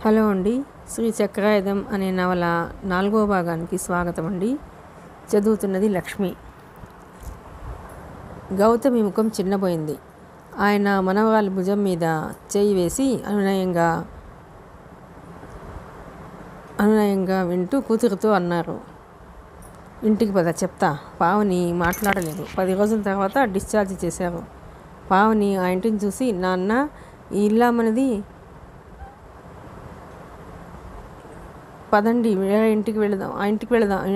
Hello అండి. శ్రీ చక్రాయుధం అనే నవల 4వ భాగానికి స్వాగతం అండి. చదువుతున్నది లక్ష్మి. గౌతమి ముఖం చిన్నపోయింది. ఆయన మనవరాలి భుజం మీద చేయి వేసి అనునయంగా వింటూ కూతురుతో అన్నారు, ఇంటికి పద చెప్తా. పావని మాట్లాడలేదు. 10 రోజుల తర్వాత డిశ్చార్జ్ చేశారు. పావని ఆ ఇంటిని చూసి, నాన్న, ఈ ఇల్లామన్నది, పదండి వేరే ఇంటికి వెళదాం,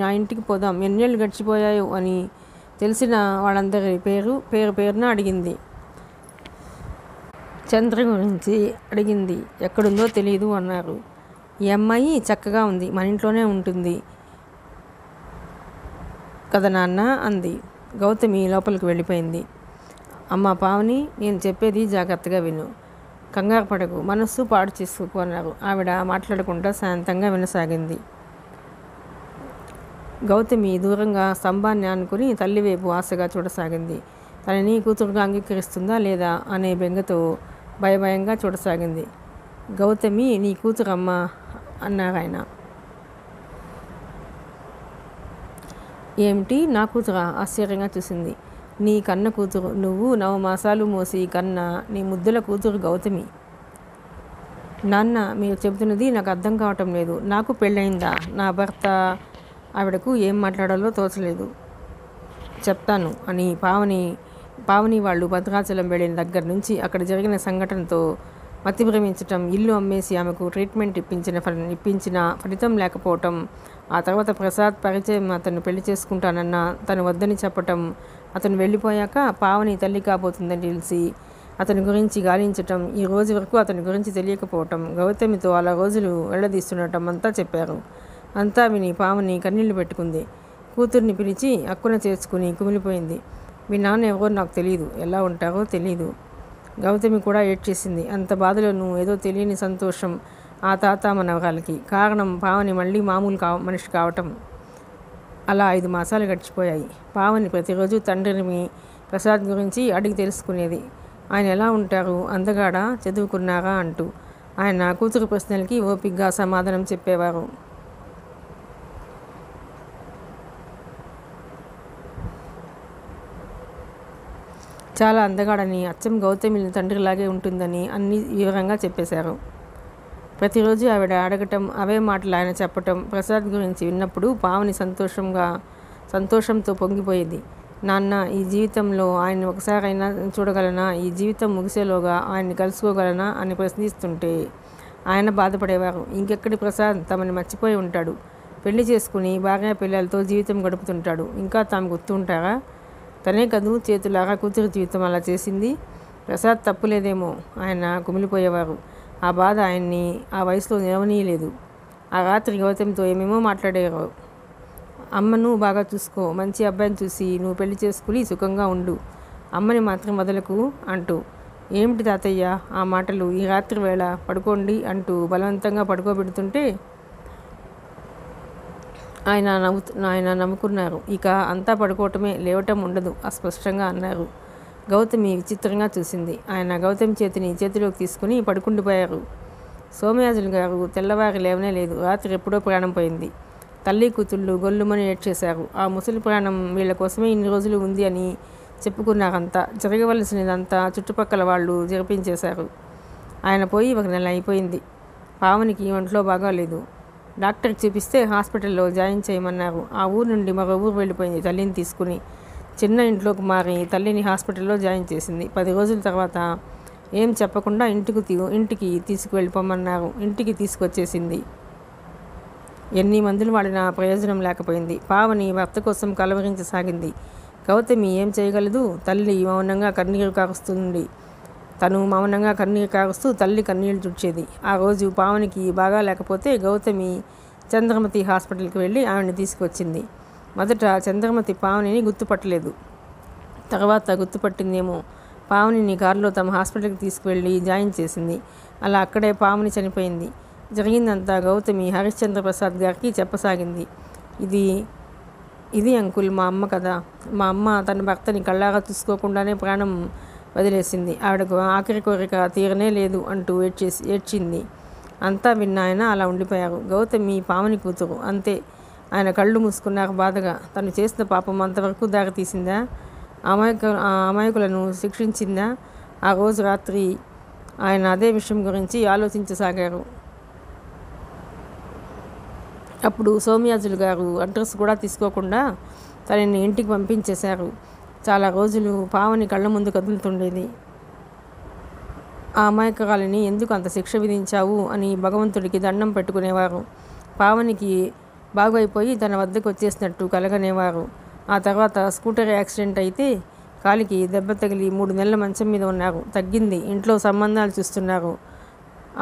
ఆ ఇంటికి పోదాం, ఎన్నేళ్ళు గడిచిపోయాయో అని తెలిసిన వాళ్ళందరి పేరున అడిగింది. చంద్ర గురించి అడిగింది. ఎక్కడుందో తెలియదు అన్నారు. ఈ అమ్మాయి చక్కగా ఉంది, మన ఇంట్లోనే ఉంటుంది కదా నాన్న అంది. గౌతమి లోపలికి వెళ్ళిపోయింది. అమ్మ పావని, నేను చెప్పేది జాగ్రత్తగా విను, కంగారు పడకు, మనస్సు పాడు చేసుకోకు అన్నారు. ఆవిడ మాట్లాడకుండా శాంతంగా వినసాగింది. గౌతమి దూరంగా స్తంభాన్ని ఆనుకుని తల్లివైపు ఆశగా చూడసాగింది. తనని కూతురుగా అంగీకరిస్తుందా లేదా అనే బెంగతో భయంగా చూడసాగింది. గౌతమి, నీ కూతురమ్మ అన్నారాయన. ఏమిటి, నా కూతురా? ఆశ్చర్యంగా చూసింది. నీ కన్న కూతురు, నువ్వు 9 మాసాలు మోసి కన్న నీ ముద్దుల కూతురు గౌతమి. నాన్న, మీరు చెబుతున్నది నాకు అర్థం కావటం లేదు. నాకు పెళ్ళయిందా? నా భర్త? ఆవిడకు ఏం మాట్లాడాలో తోచలేదు. చెప్తాను అని పావని వాళ్ళు భద్రాచలం వెళ్ళిన దగ్గర నుంచి అక్కడ జరిగిన సంఘటనతో మతిభ్రమించటం, ఇల్లు అమ్మేసి ఆమెకు ట్రీట్మెంట్ ఇప్పించిన ఫలితం లేకపోవటం, ఆ తర్వాత ప్రసాద్ పరిచయం, అతను పెళ్లి చేసుకుంటానన్న తను వద్దని చెప్పటం, అతను వెళ్ళిపోయాక పావని తల్లి కాబోతుందని తెలిసి అతని గురించి గాలించటం, ఈ రోజు వరకు అతని గురించి తెలియకపోవటం, గౌతమితో అలా రోజులు వెళ్ళదీస్తుండటం అంతా చెప్పారు. అంతా విని పావని కన్నీళ్లు పెట్టుకుంది. కూతుర్ని పిలిచి అక్కున చేర్చుకుని కుమిలిపోయింది. మీ నాన్న ఎవరో నాకు తెలియదు, ఎలా ఉంటారో తెలీదు. గౌతమి కూడా ఏడ్చేసింది. అంత బాధలోనూ ఏదో తెలియని సంతోషం ఆ తాత మనవరాలకి. కారణం పావని మళ్ళీ మామూలు మనిషి కావటం. అలా 5 మాసాలు గడిచిపోయాయి. పావని ప్రతిరోజు తండ్రిని ప్రసాద్ గురించి అడిగి తెలుసుకునేది. ఆయన ఎలా ఉంటారు, అందగాడా, చదువుకున్నారా అంటూ. ఆయన కూతురు ప్రశ్నలకి ఓపిగ్గా సమాధానం చెప్పేవారు. చాలా అందగాడని, అచ్చం గౌతమి తండ్రిలాగే ఉంటుందని అన్ని వివరంగా చెప్పేశారు. ప్రతిరోజు ఆవిడ అడగటం, అవే మాటలు ఆయన చెప్పటం ప్రసాద్ గురించి విన్నప్పుడు పావని సంతోషంతో పొంగిపోయేది. నాన్న, ఈ జీవితంలో ఆయన్ని ఒకసారైనా చూడగలనా, ఈ జీవితం ముగిసేలోగా ఆయన్ని కలుసుకోగలనా అని ప్రశ్నిస్తుంటే ఆయన బాధపడేవారు. ఇంకెక్కడి ప్రసాద్ తమని మర్చిపోయి ఉంటాడు, పెళ్లి చేసుకుని భార్య పిల్లలతో జీవితం గడుపుతుంటాడు, ఇంకా తాము గుర్తుంటారా? తనే కదూ చేతులారా కూతురు జీవితం అలా చేసింది. ప్రసాద్ తప్పులేదేమో, ఆయన కుమిలిపోయేవారు. ఆ బాధ ఆయన్ని ఆ వయసులో నిలవనీయలేదు. ఆ రాత్రి గౌతమితో ఏమేమో మాట్లాడేవారు. అమ్మను బాగా చూసుకో, మంచి అబ్బాయిని చూసి నువ్వు పెళ్లి చేసుకుని సుఖంగా ఉండు, అమ్మని మాత్రం వదలకు అంటూ. ఏమిటి తాతయ్య ఆ మాటలు, ఈ రాత్రి వేళ పడుకోండి అంటూ బలవంతంగా పడుకోబెడుతుంటే ఆయన నమ్ముకున్నారు. ఇక అంతా పడుకోవటమే, లేవటం ఉండదు అస్పష్టంగా అన్నారు. గౌతమి విచిత్రంగా చూసింది. ఆయన గౌతమి చేతిలోకి తీసుకుని పడుకుండిపోయారు. సోమయాజులు గారు తెల్లవారి లేవనే లేదు. రాత్రి ఎప్పుడో ప్రాణం పోయింది. తల్లి కూతుళ్ళు గొల్లుమని ఏడ్చేశారు. ఆ ముసలి ప్రాణం వీళ్ళ కోసమే ఇన్ని రోజులు ఉంది అని చెప్పుకున్నారంతా. జరగవలసినదంతా చుట్టుపక్కల వాళ్ళు జరిపించేశారు. ఆయన పోయి 1 నెల అయిపోయింది. పావనికి ఒంట్లో బాగాలేదు. డాక్టర్కి చూపిస్తే హాస్పిటల్లో జాయిన్ చేయమన్నారు. ఆ ఊరు నుండి మరో ఊరు వెళ్ళిపోయింది తల్లిని తీసుకుని. చిన్న ఇంట్లోకి మారి తల్లిని హాస్పిటల్లో జాయిన్ చేసింది. 10 రోజుల తర్వాత ఏం చెప్పకుండా ఇంటికి తీసుకువెళ్ళిపోమన్నారు. ఇంటికి తీసుకొచ్చేసింది. ఎన్ని మందులు వాడినా ప్రయోజనం లేకపోయింది. పావని భర్త కోసం కలవరించసాగింది. గౌతమి ఏం చేయగలదు? తల్లి మౌనంగా కన్నీరు కారుస్తుంది. తను మౌనంగా కన్నీరు కారుస్తూ తల్లి కన్నీళ్లు తుడిచేది. ఆ రోజు పావనికి బాగా లేకపోతే గౌతమి చంద్రమతి హాస్పిటల్కి వెళ్ళి ఆవిడని తీసుకొచ్చింది. మొదట చంద్రమతి పావనిని గుర్తుపట్టలేదు. తర్వాత గుర్తుపట్టిందేమో. పావనిని కారులో తమ హాస్పిటల్కి తీసుకువెళ్ళి జాయిన్ చేసింది. అలా అక్కడే పావని చనిపోయింది. జరిగిందంతా గౌతమి హరిశ్చంద్ర ప్రసాద్ గారికి చెప్పసాగింది. ఇది అంకుల్ మా అమ్మ కదా. మా అమ్మ తన భర్తని కళ్ళారా చూసుకోకుండానే ప్రాణం వదిలేసింది. ఆవిడకు ఆఖరి కోరిక తీరనే లేదు అంటూ ఏడ్చింది. అంతా విన్న ఆయన అలా ఉండిపోయారు. గౌతమి పావని కూతురు అంతే. ఆయన కళ్ళు మూసుకున్నారు బాధగా. తను చేసిన పాపం అంతవరకు దారి తీసిందా? అమాయకులను శిక్షించిందా? ఆ రోజు రాత్రి ఆయన అదే విషయం గురించి ఆలోచించసాగారు. అప్పుడు సోమయాజులు గారు అడ్రస్ కూడా తీసుకోకుండా తనని ఇంటికి పంపించేశారు. చాలా రోజులు పావని కళ్ళ ముందు కదులుతుండేది. ఆ అమాయకురాలిని ఎందుకు అంత శిక్ష విధించావు అని భగవంతుడికి దండం పెట్టుకునేవారు. పావనికి బాగైపోయి తన వద్దకు వచ్చేసినట్టు కలగనేవారు. ఆ తర్వాత స్కూటర్ యాక్సిడెంట్ అయితే కాలికి దెబ్బ తగిలి 3 నెలల మంచం మీద ఉన్నారు. తగ్గింది. ఇంట్లో సంబంధాలు చూస్తున్నారు.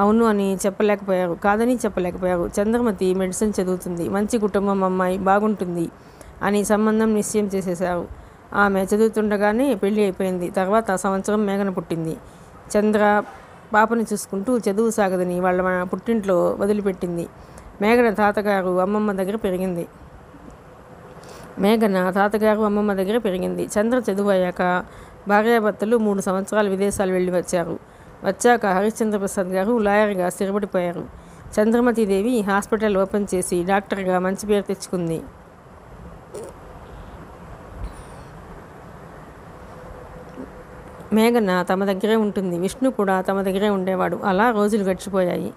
అవును అని చెప్పలేకపోయారు, కాదని చెప్పలేకపోయారు. చంద్రమతి మెడిసిన్ చదువుతుంది, మంచి కుటుంబం అమ్మాయి, బాగుంటుంది అని సంబంధం నిశ్చయం చేసేశారు. ఆమె చదువుతుండగానే పెళ్లి అయిపోయింది. తర్వాత సంవత్సరం మేఘన పుట్టింది. చంద్ర పాపని చూసుకుంటూ చదువు సాగదని వాళ్ళ పుట్టింట్లో వదిలిపెట్టింది. మేఘన తాతగారు అమ్మమ్మ దగ్గర పెరిగింది. చంద్ర చదువు అయ్యాక భార్యాభర్తలు 3 సంవత్సరాలు విదేశాలు వెళ్ళి వచ్చారు. వచ్చాక హరిశ్చంద్ర ప్రసాద్ గారు లాయర్గా స్థిరపడిపోయారు. చంద్రమతీదేవి హాస్పిటల్ ఓపెన్ చేసి డాక్టర్గా మంచి పేరు తెచ్చుకుంది. మేఘన తమ దగ్గరే ఉంటుంది. విష్ణు కూడా తమ దగ్గరే ఉండేవాడు. అలా రోజులు గడిచిపోయాయి.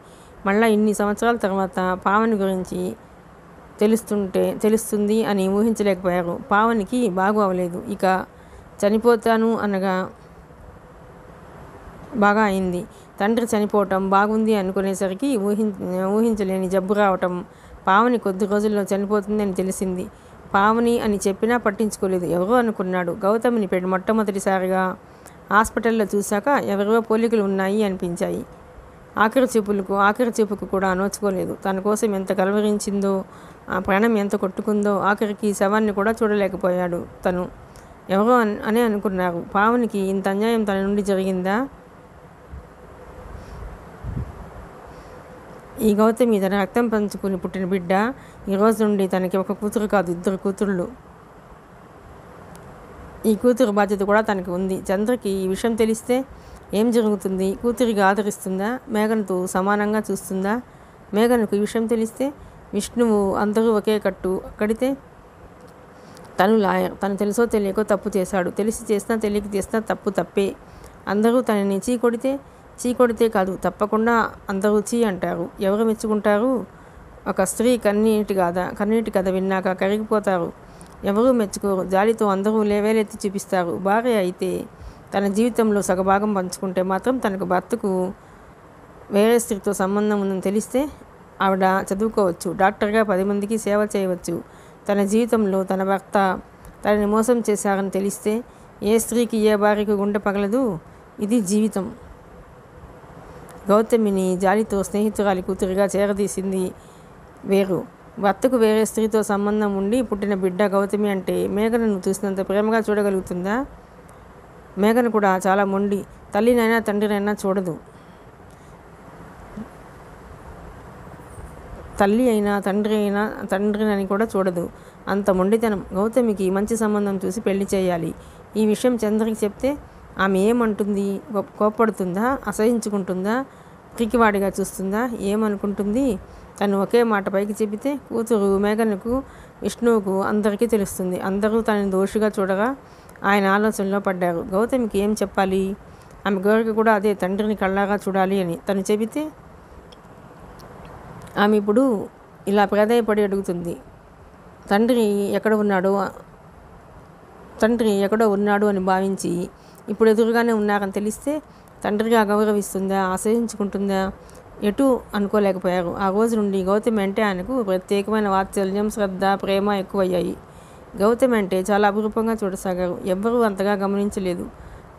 మళ్ళా ఇన్ని సంవత్సరాల తర్వాత పావని గురించి తెలుస్తుంది అని ఊహించలేకపోయారు. పావనికి బాగు అవ్వలేదు. ఇక చనిపోతాను అనగా బాగా అయింది. తండ్రి చనిపోవటం బాగుంది అనుకునేసరికి ఊహించలేని జబ్బు రావటం. పావని కొద్ది రోజుల్లో చనిపోతుంది అని తెలిసింది. పావని అని చెప్పినా పట్టించుకోలేదు. ఎవరో అనుకున్నాడు. గౌతమిని మొట్టమొదటిసారిగా హాస్పిటల్లో చూశాక ఎవరివో పోలికలు ఉన్నాయి అనిపించాయి. ఆఖరి చూపుకు కూడా నోచుకోలేదు. తన కోసం ఎంత కలవరించిందో, ఆ ప్రాణం ఎంత కొట్టుకుందో, ఆఖరికి శవాన్ని కూడా చూడలేకపోయాడు తను. ఎవరో అనే అనుకున్నారు. పావనికి ఇంత అన్యాయం తన నుండి జరిగిందా? ఈ గౌతమి తన రక్తం పంచుకుని పుట్టిన బిడ్డ. ఈ రోజు నుండి తనకి ఒక కూతురు కాదు, 2 కూతుళ్ళు. ఈ కూతురు బాధ్యత కూడా తనకి ఉంది. చంద్రకి ఈ విషయం తెలిస్తే ఏం జరుగుతుంది? కూతురిగా ఆదరిస్తుందా? మేఘనతో సమానంగా చూస్తుందా? మేఘనకు ఈ విషయం తెలిస్తే విష్ణువు అందరూ ఒకే కట్టు కడితే తను లాయర్. తను తెలుసో తెలియకో తప్పు చేశాడు. తెలిసి చేసినా తెలియక చేసినా తప్పు తప్పే. అందరూ తనని చీకొడితే కాదు, తప్పకుండా అందరూ చీ అంటారు. ఎవరు మెచ్చుకుంటారు? ఒక స్త్రీ కన్నీటి కథ విన్నాక కరిగిపోతారు. ఎవరూ మెచ్చుకోరు. జాలితో అందరూ లేవేలెత్తి చూపిస్తారు. భార్య అయితే తన జీవితంలో సగభాగం పంచుకుంటే మాత్రం తనకు భర్తకు వేరే స్త్రీతో సంబంధం ఉందని తెలిస్తే ఆవిడ చదువుకోవచ్చు, డాక్టర్గా 10 మందికి సేవ చేయవచ్చు. తన జీవితంలో తన భర్త తనని మోసం చేశారని తెలిస్తే ఏ స్త్రీకి ఏ భార్యకు గుండె పగలదు. ఇది జీవితం. గౌతమిని జాలితో స్నేహితురాలి కూతురిగా చేరదీసింది వేరు. భర్తకు వేరే స్త్రీతో సంబంధం ఉండి పుట్టిన బిడ్డ గౌతమి అంటే మేఘనను చూసినంత ప్రేమగా చూడగలుగుతుందా? మేఘన కూడా చాలా మొండి. తల్లినైనా తండ్రినైనా చూడదు. తల్లి అయినా తండ్రినని కూడా చూడదు. అంత మొండితనం. గౌతమికి మంచి సంబంధం చూసి పెళ్లి చేయాలి. ఈ విషయం చంద్రకి చెప్తే ఆమె ఏమంటుంది? కోప్పడుతుందా? అసహించుకుంటుందా? పిరికివాడిగా చూస్తుందా? ఏమనుకుంటుంది? తను ఒకే మాట పైకి చెబితే కూతురు మేఘనకు, విష్ణువుకు అందరికీ తెలుస్తుంది. అందరూ తనని దోషిగా చూడగా ఆయన ఆలోచనలో పడ్డారు. గౌతమికి ఏం చెప్పాలి? ఆమె కోరిక కూడా అదే, తండ్రిని కళ్ళాగా చూడాలి అని. తను చెబితే ఆమె ఇప్పుడు ఇలా ప్రాధాయపడి అడుగుతుంది. తండ్రి ఎక్కడో ఉన్నాడు అని భావించి ఇప్పుడు ఎదురుగానే ఉన్నారని తెలిస్తే తండ్రిగా గౌరవిస్తుందా? ఆశ్రయించుకుంటుందా? ఎటు అనుకోలేకపోయారు. ఆ రోజు నుండి గౌతమి అంటే ఆయనకు ప్రత్యేకమైన వాత్సల్యం, శ్రద్ధ, ప్రేమ ఎక్కువయ్యాయి. గౌతమి అంటే చాలా అపురూపంగా చూడసాగారు. ఎవ్వరూ అంతగా గమనించలేదు.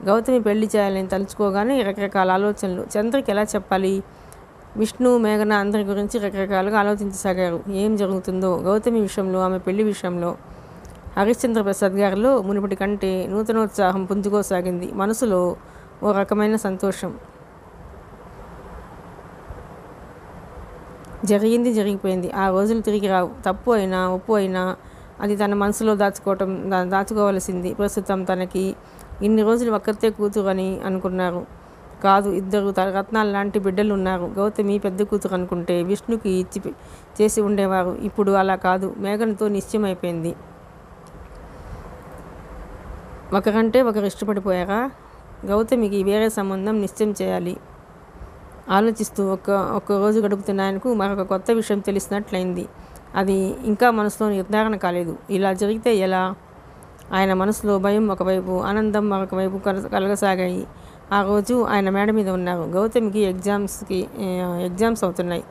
గౌతమి పెళ్లి చేయాలని తలుచుకోగానే రకరకాల ఆలోచనలు. చంద్రకి ఎలా చెప్పాలి? విష్ణు, మేఘన అందరి గురించి రకరకాలుగా ఆలోచించసాగారు. ఏం జరుగుతుందో గౌతమి విషయంలో, ఆమె పెళ్లి విషయంలో. హరిశ్చంద్ర ప్రసాద్ గారిలో మునుపటి కంటే నూతనోత్సాహం పుంజుకోసాగింది. మనసులో ఓ రకమైన సంతోషం. జరిగిపోయింది. ఆ రోజులు తిరిగి రావు. తప్పు అయినా ఒప్పు అయినా అది తన మనసులో దాచుకోవలసింది. ప్రస్తుతం తనకి ఇన్ని రోజులు ఒక్కతే కూతురు అని అనుకున్నారు. కాదు, ఇద్దరు రత్నాల లాంటి బిడ్డలు ఉన్నారు. గౌతమి పెద్ద కూతురు అనుకుంటే విష్ణుకి ఇచ్చి చేసి ఉండేవారు. ఇప్పుడు అలా కాదు. మేఘనతో నిశ్చయమైపోయింది. ఒకరంటే ఒకరు ఇష్టపడిపోయారా? గౌతమికి వేరే సంబంధం నిశ్చయం చేయాలి. ఆలోచిస్తూ ఒక్క రోజు గడుపుతున్న ఆయనకు మరొక కొత్త విషయం తెలిసినట్లయింది. అది ఇంకా మనసులో నిర్ధారణ కాలేదు. ఇలా జరిగితే ఎలా? ఆయన మనసులో భయం ఒకవైపు, ఆనందం మరొక వైపు కలగసాగాయి. ఆ రోజు ఆయన మేడ మీద ఉన్నారు. గౌతమికి ఎగ్జామ్స్ అవుతున్నాయి.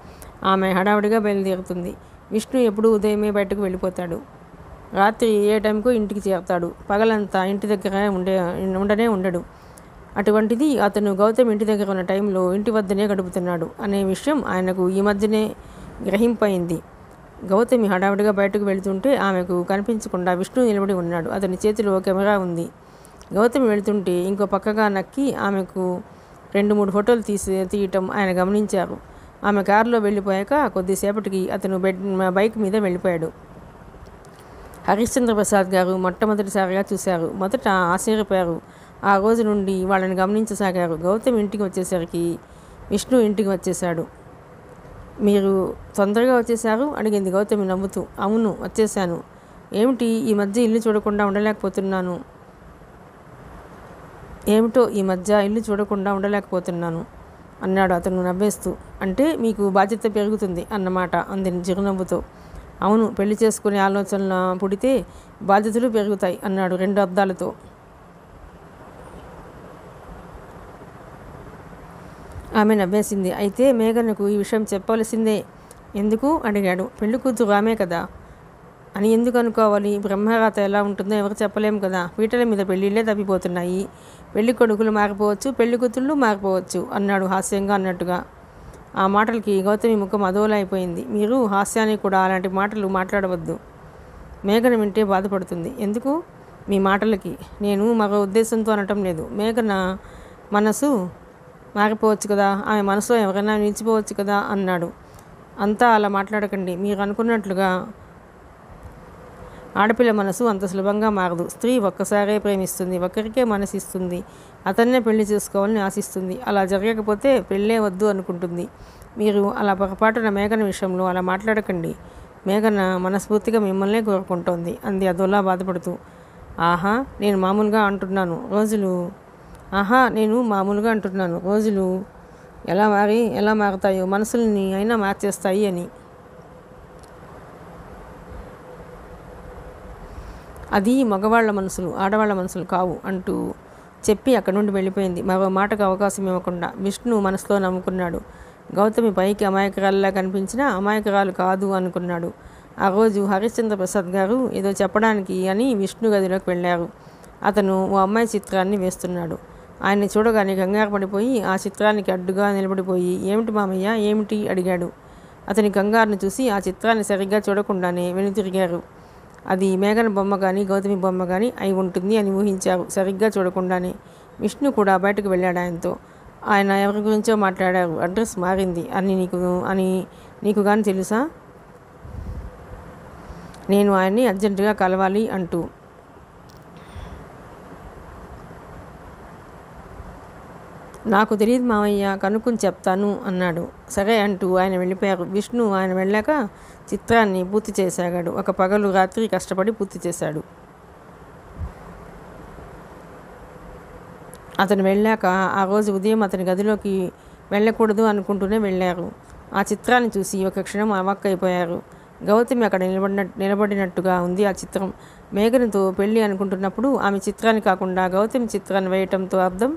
ఆమె హడావుడిగా బయలుదేరుతుంది. విష్ణు ఎప్పుడూ ఉదయమే బయటకు వెళ్ళిపోతాడు. రాత్రి ఏ టైంకు ఇంటికి చేరుతాడు. పగలంతా ఇంటి దగ్గర ఉండనే ఉండడు. అటువంటిది అతను గౌతమ్ ఇంటి దగ్గర ఉన్న టైంలో ఇంటి వద్దనే గడుపుతున్నాడు అనే విషయం ఆయనకు ఈ మధ్యనే గ్రహింపయింది. గౌతమి హడావుడిగా బయటకు వెళుతుంటే ఆమెకు కనిపించకుండా విష్ణు నిలబడి ఉన్నాడు. అతని చేతిలో కెమెరా ఉంది. గౌతమి వెళుతుంటే ఇంకో పక్కగా నక్కి ఆమెకు 2-3 ఫోటోలు తీయటం ఆయన గమనించారు. ఆమె కారులో వెళ్ళిపోయాక కొద్దిసేపటికి అతను బైక్ మీద వెళ్ళిపోయాడు. హరిశ్చంద్ర ప్రసాద్ గారు మొట్టమొదటిసారిగా చూశారు. మొదట ఆశ్చర్యపోయారు. ఆ రోజు నుండి వాళ్ళని గమనించసాగారు. గౌతమ్ ఇంటికి వచ్చేసరికి విష్ణు ఇంటికి వచ్చేశాడు. మీరు తొందరగా వచ్చేశారు అడిగింది గౌతమి నవ్వుతూ. అవును, వచ్చేశాను. ఏమిటి ఈ మధ్య ఇల్లు చూడకుండా ఉండలేకపోతున్నాను అన్నాడు అతను నవ్వేస్తూ. అంటే మీకు బాధ్యత పెరుగుతుంది అన్నమాట అంది చిరునవ్వుతో. అవును, పెళ్లి చేసుకునే ఆలోచనలు పుడితే బాధ్యతలు పెరుగుతాయి అన్నాడు 2 అద్దాలతో. ఆమె నవ్వేసింది. అయితే మేఘనకు ఈ విషయం చెప్పవలసిందే. ఎందుకు అడిగాడు. పెళ్లి కూతురు ఆమె కదా అని ఎందుకు అనుకోవాలి? బ్రహ్మరాత ఎలా ఉంటుందో ఎవరు చెప్పలేము కదా. పీటల మీద పెళ్ళిళ్ళే తప్పిపోతున్నాయి. పెళ్లి కొడుకులు మారిపోవచ్చు, పెళ్లి కూతుళ్ళు మారిపోవచ్చు అన్నాడు హాస్యంగా అన్నట్టుగా. ఆ మాటలకి గౌతమి ముఖం అదోలైపోయింది. మీరు హాస్యానికి కూడా అలాంటి మాటలు మాట్లాడవద్దు. మేఘన వింటే బాధపడుతుంది. ఎందుకు? మీ మాటలకి. నేను మరో ఉద్దేశంతో అనటం లేదు. మేఘన మనసు మారిపోవచ్చు కదా, ఆమె మనసులో ఎవరైనా నిలిచిపోవచ్చు కదా అన్నాడు. అంతా అలా మాట్లాడకండి. మీరు అనుకున్నట్లుగా ఆడపిల్ల మనసు అంత సులభంగా మారదు. స్త్రీ ఒక్కసారే ప్రేమిస్తుంది, ఒక్కరికే మనసు ఇస్తుంది, అతన్నే పెళ్లి చేసుకోవాలని ఆశిస్తుంది. అలా జరగకపోతే పెళ్ళే వద్దు అనుకుంటుంది. మీరు అలా పొరపాటున మేఘన విషయంలో అలా మాట్లాడకండి. మేఘన మనస్ఫూర్తిగా మిమ్మల్నే కోరుకుంటోంది అంది అదోలా బాధపడుతూ. నేను మామూలుగా అంటున్నాను. రోజులు ఎలా మారుతాయో మనసుల్ని అయినా మార్చేస్తాయి అని. అది మగవాళ్ల మనసులు, ఆడవాళ్ల మనసులు కావు అంటూ చెప్పి అక్కడి నుండి వెళ్ళిపోయింది. మరో మాటకు అవకాశం ఇవ్వకుండా. విష్ణు మనసులో నమ్ముకున్నాడు. గౌతమి పైకి అమాయకురాల్లా కనిపించినా అమాయకురాలు కాదు అనుకున్నాడు. ఆ రోజు హరిశ్చంద్ర ప్రసాద్ గారు ఏదో చెప్పడానికి అని విష్ణు గదిలోకి వెళ్ళారు. అతను ఓ అమ్మాయి చిత్రాన్ని వేస్తున్నాడు. ఆయన్ని చూడగానే కంగారు పడిపోయి ఆ చిత్రానికి అడ్డుగా నిలబడిపోయి ఏమిటి మామయ్య ఏమిటి అడిగాడు. అతని కంగారును చూసి ఆ చిత్రాన్ని సరిగ్గా చూడకుండానే వెనుతిరిగారు. అది మేఘన బొమ్మ కానీ గౌతమి బొమ్మ కానీ అయి ఉంటుంది అని ఊహించారు సరిగ్గా చూడకుండానే. విష్ణు కూడా బయటకు వెళ్ళాడు ఆయనతో. ఆయన ఎవరి గురించో మాట్లాడారు. అడ్రస్ మారింది అని నీకు కానీ తెలుసా? నేను ఆయన్ని అర్జెంటుగా కలవాలి అంటూ. నాకు తెలియదు మామయ్య, కనుక్కుని చెప్తాను అన్నాడు. సరే అంటూ ఆయన వెళ్ళిపోయారు. విష్ణు ఆయన వెళ్ళాక చిత్రాన్ని పూర్తి చేసాగాడు. ఒక పగలు రాత్రి కష్టపడి పూర్తి చేశాడు. అతను వెళ్ళాక ఆ రోజు ఉదయం అతని గదిలోకి వెళ్ళకూడదు అనుకుంటూనే వెళ్ళారు. ఆ చిత్రాన్ని చూసి ఒక క్షణం అవాక్కైపోయారు. గౌతమి అక్కడ నిలబడినట్టుగా ఉంది ఆ చిత్రం. మేఘనతో పెళ్ళి అనుకుంటున్నప్పుడు ఆమె చిత్రాన్ని కాకుండా గౌతమి చిత్రాన్ని వేయటంతో అర్థం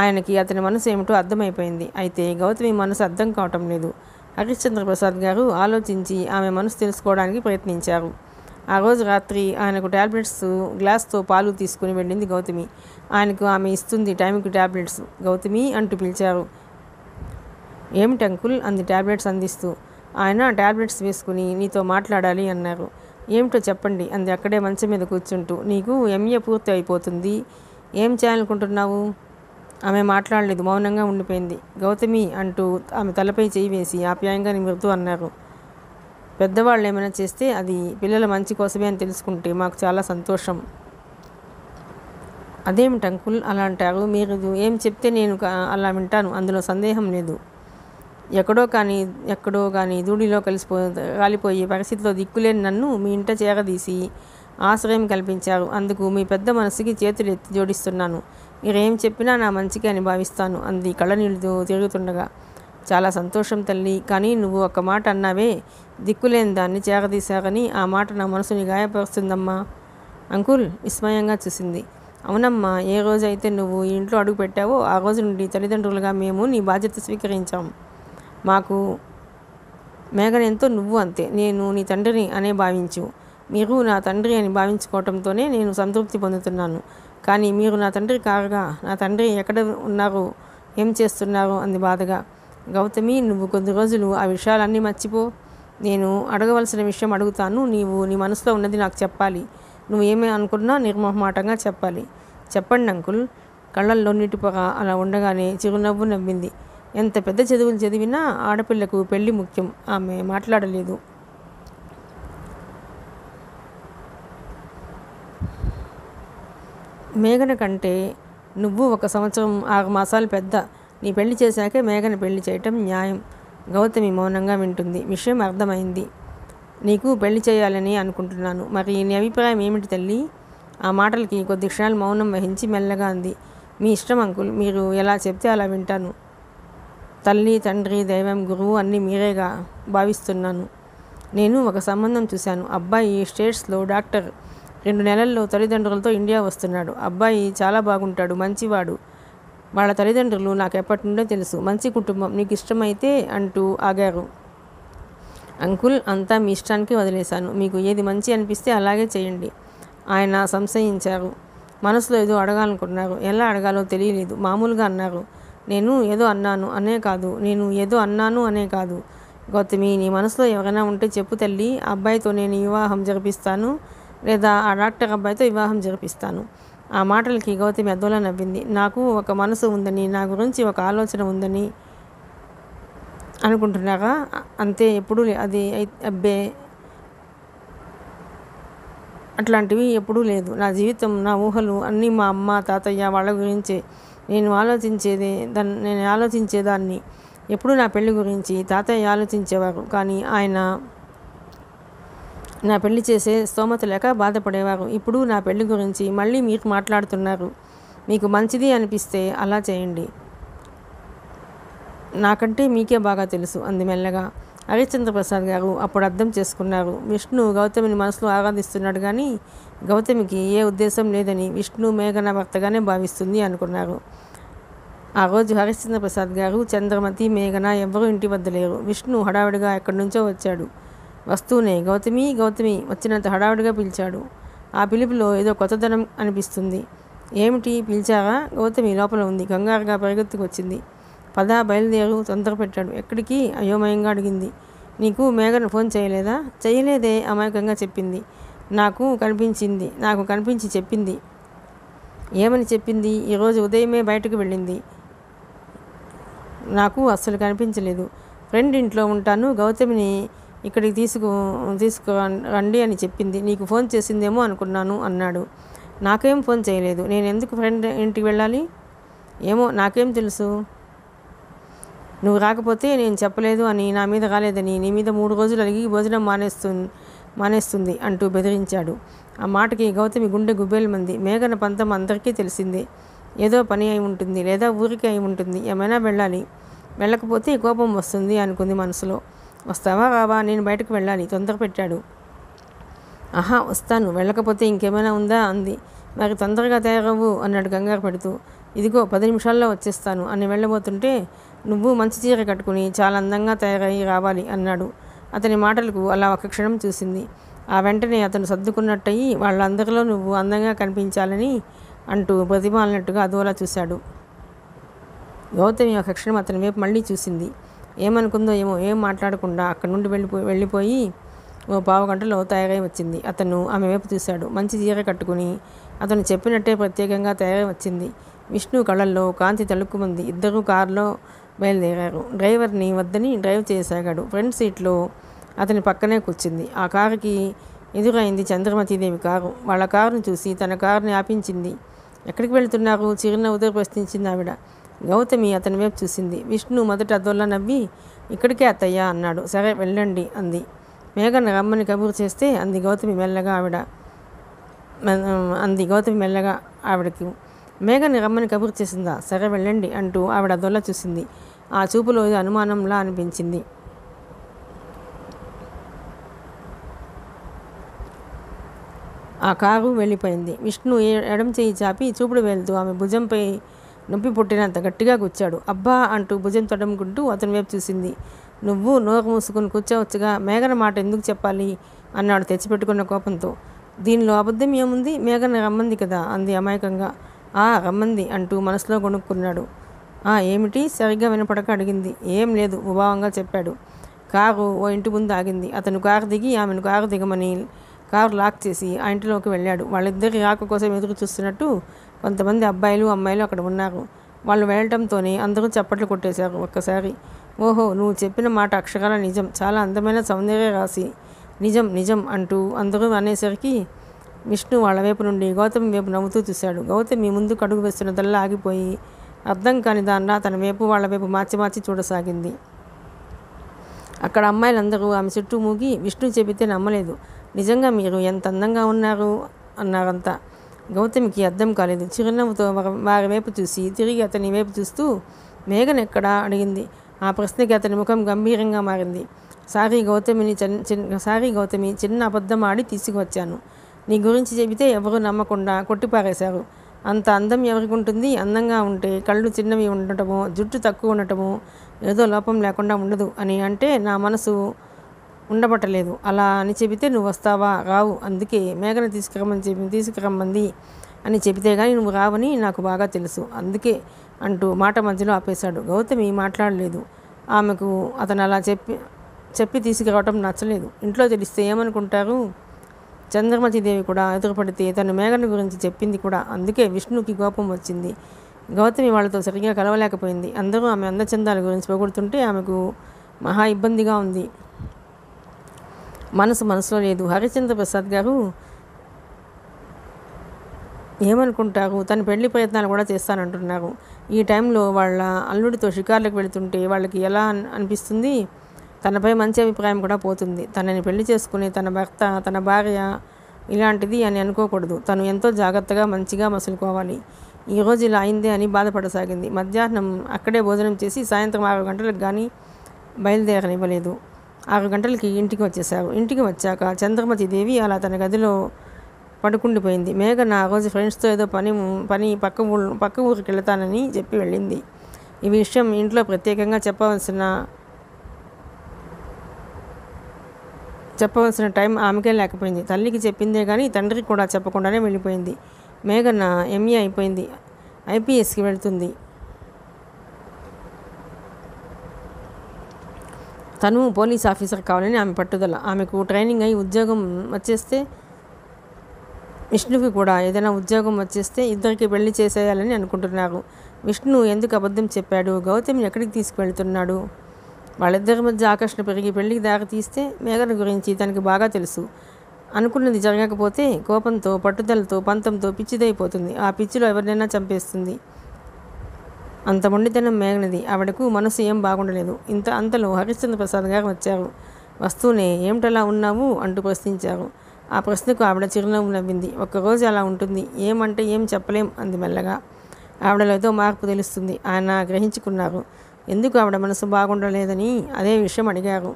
ఆయనకి అతని మనసు ఏమిటో అర్థమైపోయింది. అయితే గౌతమి మనసు అర్థం కావటం లేదు. హరిశ్చంద్ర ప్రసాద్ గారు ఆలోచించి ఆమె మనసు తెలుసుకోవడానికి ప్రయత్నించారు. ఆ రోజు రాత్రి ఆయనకు టాబ్లెట్స్ గ్లాస్తో పాలు తీసుకుని వెళ్ళింది గౌతమి. ఆయనకు ఆమె ఇస్తుంది టైంకి టాబ్లెట్స్. గౌతమి అంటూ పిలిచారు. ఏమిటి అంకుల్ అంది టాబ్లెట్స్ అందిస్తూ. ఆయన టాబ్లెట్స్ వేసుకుని నీతో మాట్లాడాలి అన్నారు. ఏమిటో చెప్పండి అంది అక్కడే మంచం మీద కూర్చుంటూ. నీకు ఎంఏ పూర్తి అయిపోతుంది, ఏం చేయాలనుకుంటున్నావు? ఆమె మాట్లాడలేదు, మౌనంగా ఉండిపోయింది. గౌతమి అంటూ ఆమె తలపై చేయి వేసి ఆప్యాయంగా నిమురుతూ అన్నారు. పెద్దవాళ్ళు ఏమైనా చేస్తే అది పిల్లల మంచి కోసమే అని తెలుసుకుంటే మాకు చాలా సంతోషం అదేమిటి అంకుల్ అలా అంటారు? మీరు ఏం చెప్తే నేను అలా వింటాను, అందులో సందేహం లేదు. ఎక్కడో కానీ ధూళిలో రాలిపోయే పరిస్థితిలో దిక్కులేని నన్ను మీ ఇంట చేరదీసి ఆశ్రయం కల్పించారు. అందుకు మీ పెద్ద మనసుకి చేతులు ఎత్తి జోడిస్తున్నాను. మీరేం చెప్పినా నా మంచికి అని భావిస్తాను అంది కళ్ళనీళ్ళు తిరుగుతుండగా. చాలా సంతోషం తల్లి, కానీ నువ్వు ఒక్క మాట అన్నావే, దిక్కులేని దాన్ని చేరదీశారని. ఆ మాట నా మనసుని గాయపరుస్తుందమ్మా. అంకుల్ విస్మయంగా చూసింది. అవునమ్మా, ఏ రోజైతే నువ్వు ఈ ఇంట్లో అడుగు పెట్టావో ఆ రోజు నుండి తల్లిదండ్రులుగా మేము నీ బాధ్యత స్వీకరించాం. మాకు మేఘన ఎంతో, నువ్వు అంతే. నేను నీ తండ్రిని అనే భావించు. మీరు నా తండ్రి అని భావించుకోవటంతోనే నేను సంతృప్తి పొందుతున్నాను. కానీ మీరు నా తండ్రి కారుగా. నా తండ్రి ఎక్కడ ఉన్నారో, ఏం చేస్తున్నారో అంది బాధగా. గౌతమి, నువ్వు కొద్ది రోజులు ఆ విషయాలన్నీ మర్చిపో. నేను అడగవలసిన విషయం అడుగుతాను. నీవు నీ మనసులో ఉన్నది నాకు చెప్పాలి. నువ్వు ఏమీ అనుకున్నా నిర్మోహమాటంగా చెప్పాలి. చెప్పండి అంకుల్. కళ్ళల్లో నీటిపొగ అలా ఉండగానే చిరునవ్వు నవ్వింది. ఎంత పెద్ద చదువులు చదివినా ఆడపిల్లకు పెళ్లి ముఖ్యం. ఆమె మాట్లాడలేదు. మేఘన కంటే నువ్వు 1 సంవత్సరం 6 మాసాలు పెద్ద. నీ పెళ్లి చేశాకే మేఘన పెళ్లి చేయటం న్యాయం. గౌతమి మౌనంగా వింటుంది. విషయం అర్థమైంది. నీకు పెళ్లి చేయాలని అనుకుంటున్నాను. మరి నీ అభిప్రాయం ఏమిటి తల్లి? ఆ మాటలకి కొద్ది క్షణాలు మౌనం వహించి మెల్లగా అంది. మీ ఇష్టం అంకుల్. మీరు ఎలా చెప్తే అలా వింటాను. తల్లి, తండ్రి, దైవం, గురువు అన్నీ మీరేగా భావిస్తున్నాను. నేను ఒక సంబంధం చూశాను. అబ్బాయి స్టేట్స్లో డాక్టర్. 2 నెలల్లో తల్లిదండ్రులతో ఇండియా వస్తున్నాడు. అబ్బాయి చాలా బాగుంటాడు, మంచివాడు. వాళ్ళ తల్లిదండ్రులు నాకు ఎప్పటి నుండో తెలుసు. మంచి కుటుంబం. నీకు ఇష్టమైతే అంటూ ఆగారు. అంకుల్, అంతా మీ ఇష్టానికి వదిలేశాను. మీకు ఏది మంచి అనిపిస్తే అలాగే చేయండి. ఆయన సంశయించారు. మనసులో ఏదో అడగాలనుకున్నారు. ఎలా అడగాలో తెలియలేదు. మామూలుగా అన్నారు. నేను ఏదో అన్నాను అనే కాదు. గౌతమి, నీ మనసులో ఎవరైనా ఉంటే చెప్పు తల్లి. ఆ అబ్బాయితో నేను వివాహం జరిపిస్తాను, లేదా ఆ డాక్టర్ అబ్బాయితో వివాహం జరిపిస్తాను. ఆ మాటలకి గౌతమి అదోలా నవ్వింది. నాకు ఒక మనసు ఉందని, నా గురించి ఒక ఆలోచన ఉందని అనుకుంటున్నారా? అంతే. ఎప్పుడూ అది అబ్బే, అట్లాంటివి ఎప్పుడూ లేదు. నా జీవితం, నా ఊహలు అన్నీ మా అమ్మ, తాతయ్య వాళ్ళ గురించే. నేను ఆలోచించేదాన్ని ఎప్పుడు నా పెళ్లి గురించి. తాతయ్య ఆలోచించేవారు, కానీ ఆయన నా పెళ్లి చేసే స్తోమత లేక బాధపడేవారు. ఇప్పుడు నా పెళ్లి గురించి మళ్ళీ మీరు మాట్లాడుతున్నారు. మీకు మంచిది అనిపిస్తే అలా చేయండి. నాకంటే మీకే బాగా తెలుసు అంది మెల్లగా. హరిశ్చంద్ర ప్రసాద్ గారు అప్పుడు అర్థం చేసుకున్నారు. విష్ణు గౌతమిని మనసులో ఆరాధిస్తున్నాడు, కానీ గౌతమికి ఏ ఉద్దేశం లేదని, విష్ణు మేఘన భర్తగానే భావిస్తుంది అనుకున్నారు. ఆ రోజు హరిశ్చంద్ర ప్రసాద్ గారు, చంద్రమతి, మేఘన ఎవ్వరూ ఇంటి వద్ద లేరు. విష్ణు హడావిడిగా ఎక్కడి నుంచో వచ్చాడు. వస్తూనే గౌతమి వచ్చినంత హడావిడిగా పిలిచాడు. ఆ పిలుపులో ఏదో కొత్తదనం అనిపిస్తుంది. ఏమిటి పిలిచారా? గౌతమి లోపల ఉంది. కంగారుగా పరిగెత్తుకొచ్చింది. పద, బయలుదేరు, తొందర పెట్టాడు. ఎక్కడికి? అయోమయంగా అడిగింది. నీకు మేఘన ఫోన్ చేయలేదా? చేయలేదే, అమాయకంగా చెప్పింది. నాకు కనిపించి చెప్పింది. ఏమని చెప్పింది? ఈరోజు ఉదయమే బయటకు వెళ్ళింది. నాకు అస్సలు కనిపించలేదు. ఫ్రెండ్ ఇంట్లో ఉంటాను, గౌతమిని ఇక్కడికి తీసుకురండి అని చెప్పింది. నీకు ఫోన్ చేసిందేమో అనుకున్నాను అన్నాడు. నాకేం ఫోన్ చేయలేదు. నేను ఎందుకు ఫ్రెండ్ ఇంటికి వెళ్ళాలి? ఏమో, నాకేం తెలుసు? నువ్వు రాకపోతే నేను చెప్పలేదు అని, నా మీద రాలేదని, నీ మీద 3 రోజులు అలిగి భోజనం మానేస్తుంది అంటూ బెదిరించాడు. ఆ మాటకి గౌతమి గుండె గుబేలమంది. మేఘన పంతం అందరికీ తెలిసిందే. ఏదో పని అయి ఉంటుంది, లేదా ఊరికి అయి ఉంటుంది. ఏమైనా వెళ్ళాలి. వెళ్ళకపోతే కోపం వస్తుంది అనుకుంది మనసులో. వస్తావా రావా? నేను బయటకు వెళ్ళాలి, తొందర పెట్టాడు. ఆహా, వస్తాను. వెళ్ళకపోతే ఇంకేమైనా ఉందా అంది. మరి తొందరగా తయారవ్వు అన్నాడు కంగారు పెడుతూ. ఇదిగో 10 నిమిషాల్లో వచ్చేస్తాను అని వెళ్ళబోతుంటే, నువ్వు మంచి చీర కట్టుకుని చాలా అందంగా తయారయ్యి రావాలి అన్నాడు. అతని మాటలకు అలా ఒక క్షణం చూసింది. ఆ వెంటనే అతను సర్దుకున్నట్టయి, వాళ్ళందరిలో నువ్వు అందంగా కనిపించాలని అంటూ ప్రతిమాలినట్టుగా అదోలా చూశాడు. గౌతమి ఒక క్షణం అతని వైపు మళ్ళీ చూసింది. ఏమనుకుందో ఏమో, ఏం మాట్లాడకుండా అక్కడి నుండి వెళ్ళిపోయి ఓ 15 గంటలో తయారై వచ్చింది. అతను ఆమె వైపు చూశాడు. మంచి చీర కట్టుకుని అతను చెప్పినట్టే ప్రత్యేకంగా తయారై వచ్చింది. విష్ణు కళ్ళల్లో కాంతి తలుక్కుమంది. ఇద్దరూ కారులో బయలుదేరారు. డ్రైవర్ని వద్దని డ్రైవ్ చేయసాగాడు. ఫ్రంట్ సీట్లో అతని పక్కనే కూర్చుంది. ఆ కారుకి ఎదురైంది చంద్రమతీదేవి కారు. వాళ్ళ కారును చూసి తన కారుని ఆపించింది. ఎక్కడికి వెళ్తున్నారు? చిరునవ్వుతో ప్రశ్నించింది ఆవిడ. గౌతమి అతని వైపు చూసింది. విష్ణు మొదట అదోలా నవ్వి, ఇక్కడికే అత్తయ్య అన్నాడు. సరే వెళ్ళండి అంది. మేఘన రమ్మని కబురు చేస్తే అంది గౌతమి మెల్లగా ఆవిడకి. మేఘని రమ్మని కబురు చేసిందా? సరే వెళ్ళండి అంటూ ఆవిడ అదోలా చూసింది. ఆ చూపులో అనుమానంలా అనిపించింది. ఆ కారు వెళ్ళిపోయింది. విష్ణు ఎడం చేయి చాపి చూపుడు వేలుతూ ఆమె భుజంపై నొప్పి పుట్టినంత గట్టిగా కూర్చాడు. అబ్బా అంటూ భుజం తడుముకుంటూ అతని వైపు చూసింది. నువ్వు నోరు మూసుకుని కూర్చోవచ్చుగా, మేఘన మాట ఎందుకు చెప్పాలి అన్నాడు తెచ్చిపెట్టుకున్న కోపంతో. దీనిలో అబద్ధం ఏముంది? మేఘన రమ్మంది కదా అంది అమాయకంగా. రమ్మంది అంటూ మనసులో కొనుక్కున్నాడు. ఏమిటి? సరిగ్గా వినపడక అడిగింది. ఏం లేదు ఉభావంగా చెప్పాడు. కారు ఓ ఇంటి ముందు ఆగింది. అతను కారు దిగి ఆమెను కారు దిగమని కారు లాక్ చేసి ఆ ఇంటిలోకి వెళ్ళాడు. వాళ్ళిద్దరి రాక కోసం ఎదురు చూస్తున్నట్టు కొంతమంది అబ్బాయిలు అమ్మాయిలు అక్కడ ఉన్నారు. వాళ్ళు వెళ్ళటంతోనే అందరూ చప్పట్లు కొట్టేశారు ఒక్కసారి. ఓహో, నువ్వు చెప్పిన మాట అక్షరాల నిజం, చాలా అందమైన సౌందర్య రాశి, నిజం నిజం అంటూ అందరూ అనేసరికి విష్ణు వాళ్ళ వైపు నుండి గౌతమి వైపు నవ్వుతూ చూశాడు. గౌతమి ముందు కడుగు వేస్తున్నదల్లా ఆగిపోయి అర్థం కాని దానిలా తన వైపు వాళ్ళ వైపు మార్చి చూడసాగింది. అక్కడ అమ్మాయిలందరూ ఆమె చుట్టూ మూగి విష్ణు చెబితే నమ్మలేదు. నిజంగా మీరు ఎంత అందంగా ఉన్నారు అన్నారంతా. గౌతమికి అర్థం కాలేదు. చిరునవ్వుతో వారి వైపు చూసి తిరిగి అతని వైపు చూస్తూ మేఘన ఎక్కడా అడిగింది. ఆ ప్రశ్నకి అతని ముఖం గంభీరంగా మారింది. సారీ గౌతమి, చిన్న అబద్ధం ఆడి తీసుకువచ్చాను. నీ గురించి చెబితే ఎవరూ నమ్మకుండా కొట్టిపారేశారు. అంత అందం ఎవరికి ఉంటుంది? అందంగా ఉంటే కళ్ళు చిన్నవి ఉండటమో, జుట్టు తక్కువ ఉండటమో, ఏదో లోపం లేకుండా ఉండదు అని అంటే నా మనసు ఉండబట్టలేదు. అలా అని చెబితే నువ్వు వస్తావా? రావు. అందుకే మేఘన తీసుకురమ్మంది అని చెబితే కానీ నువ్వు రావని నాకు బాగా తెలుసు. అందుకే అంటూ మాట మధ్యలో ఆపేశాడు. గౌతమి మాట్లాడలేదు. ఆమెకు అతను అలా చెప్పి తీసుకురావటం నచ్చలేదు. ఇంట్లో తెలిస్తే ఏమనుకుంటారు? చంద్రమతిదేవి కూడా ఎదురుపడితే తను మేఘన గురించి చెప్పింది కూడా. అందుకే విష్ణుకి కోపం వచ్చింది. గౌతమి వాళ్ళతో సరిగ్గా కలవలేకపోయింది. అందరూ ఆమె అందచందాల గురించి పొగుడుతుంటే ఆమెకు మహా ఇబ్బందిగా ఉంది. మనసులో లేదు. హరిశ్చంద్ర ప్రసాద్ గారు ఏమనుకుంటారు? తన పెళ్లి ప్రయత్నాలు కూడా చేస్తానంటున్నారు. ఈ టైంలో వాళ్ళ అల్లుడితో షికార్లకు వెళుతుంటే వాళ్ళకి ఎలా అనిపిస్తుంది? తనపై మంచి అభిప్రాయం కూడా పోతుంది. తనని పెళ్లి చేసుకునే తన భర్త, తన భార్య ఇలాంటిది అని అనుకోకూడదు. తను ఎంతో జాగ్రత్తగా మంచిగా మసులుకోవాలి. ఈరోజు ఇలా అయిందే అని బాధపడసాగింది. మధ్యాహ్నం అక్కడే భోజనం చేసి సాయంత్రం 6 గంటలకు కానీ బయలుదేరనివ్వలేదు. 6 గంటలకి ఇంటికి వచ్చేశారు. ఇంటికి వచ్చాక చంద్రమతి దేవి అలా తన గదిలో పడుకుండిపోయింది. మేఘన ఆ రోజు ఫ్రెండ్స్తో ఏదో పని పక్క ఊరికి వెళతానని చెప్పి వెళ్ళింది. ఈ విషయం ఇంట్లో ప్రత్యేకంగా చెప్పవలసిన టైం ఆమెకే లేకపోయింది. తల్లికి చెప్పిందే కానీ తండ్రికి కూడా చెప్పకుండానే వెళ్ళిపోయింది. మేఘన ఎంఏ అయిపోయింది, ఐపీఎస్కి వెళ్తుంది. తను పోలీస్ ఆఫీసర్ కావాలని ఆమె పట్టుదల. ఆమెకు ట్రైనింగ్ అయి ఉద్యోగం వచ్చేస్తే, విష్ణుకి కూడా ఏదైనా ఉద్యోగం వచ్చేస్తే ఇద్దరికి పెళ్లి చేసేయాలని అనుకుంటున్నారు. విష్ణు ఎందుకు అబద్ధం చెప్పాడు? గౌతమిని ఎక్కడికి తీసుకువెళ్తున్నాడు? వాళ్ళిద్దరి మధ్య ఆకర్షణ పెరిగి పెళ్లికి దారి తీస్తే మేఘన గురించి తనకి బాగా తెలుసు. అనుకున్నది జరగకపోతే కోపంతో, పట్టుదలతో, పంతంతో పిచ్చిదైపోతుంది. ఆ పిచ్చిలో ఎవరినైనా చంపేస్తుంది. అంత మొండితనం మేఘనది. ఆవిడకు మనసు ఏం బాగుండలేదు. అంతలో హరిశ్చంద్ర ప్రసాద్ గారు వచ్చారు. వస్తూనే ఏమిటలా ఉన్నావు అంటూ ప్రశ్నించారు. ఆ ప్రశ్నకు ఆవిడ చిరునవ్వు నవ్వింది. ఒక్కరోజు అలా ఉంటుంది, ఏమంటే ఏం చెప్పలేం అంది మెల్లగా. ఆవిడలో ఏదో మార్పు తెలుస్తుంది. ఆయన గ్రహించుకున్నారు. ఎందుకు ఆవిడ మనసు బాగుండలేదని అదే విషయం అడిగారు.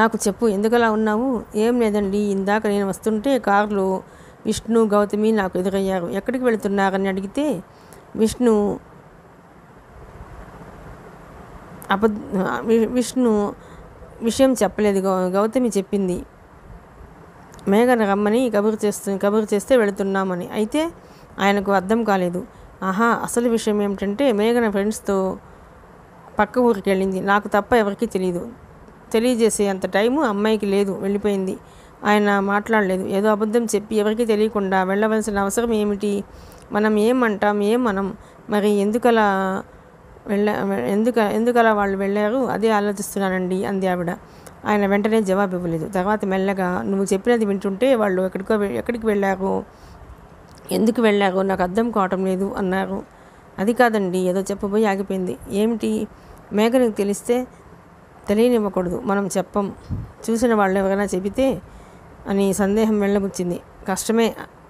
నాకు చెప్పు, ఎందుకలా ఉన్నావు? ఏం లేదండి, ఇందాక నేను వస్తుంటే కారులో విష్ణు, గౌతమి నాకు ఎదురయ్యారు. ఎక్కడికి వెళుతున్నారని అడిగితే విష్ణు విషయం చెప్పలేదు. గౌతమి చెప్పింది మేఘన రమ్మని కబురు చేస్తే వెళుతున్నామని. అయితే ఆయనకు అర్థం కాలేదు. అసలు విషయం ఏమిటంటే మేఘన ఫ్రెండ్స్తో పక్క ఊరికి వెళ్ళింది. నాకు తప్ప ఎవరికీ తెలియజేసే అంత టైము అమ్మాయికి లేదు, వెళ్ళిపోయింది. ఆయన మాట్లాడలేదు. ఏదో అబద్ధం చెప్పి ఎవరికీ తెలియకుండా వెళ్ళవలసిన అవసరం ఏమిటి? మనం ఏమంటాం, మనం మరి ఎందుకలా వాళ్ళు వెళ్ళారు? అదే ఆలోచిస్తున్నానండి అంది ఆవిడ. ఆయన వెంటనే జవాబు ఇవ్వలేదు. తర్వాత మెల్లగా, నువ్వు చెప్పినది వింటుంటే వాళ్ళు ఎక్కడికి వెళ్ళారో, ఎందుకు వెళ్ళారో నాకు అర్థం కావటం లేదు అన్నారు. అది కాదండి, ఏదో చెప్పబోయి ఆగిపోయింది. ఏమిటి? మేఘనకు తెలిస్తే తెలియనివ్వకూడదు, మనం చెప్పం, చూసిన వాళ్ళు ఎవరైనా చెబితే అని సందేహం వెళ్ళబుచ్చింది. కష్టమే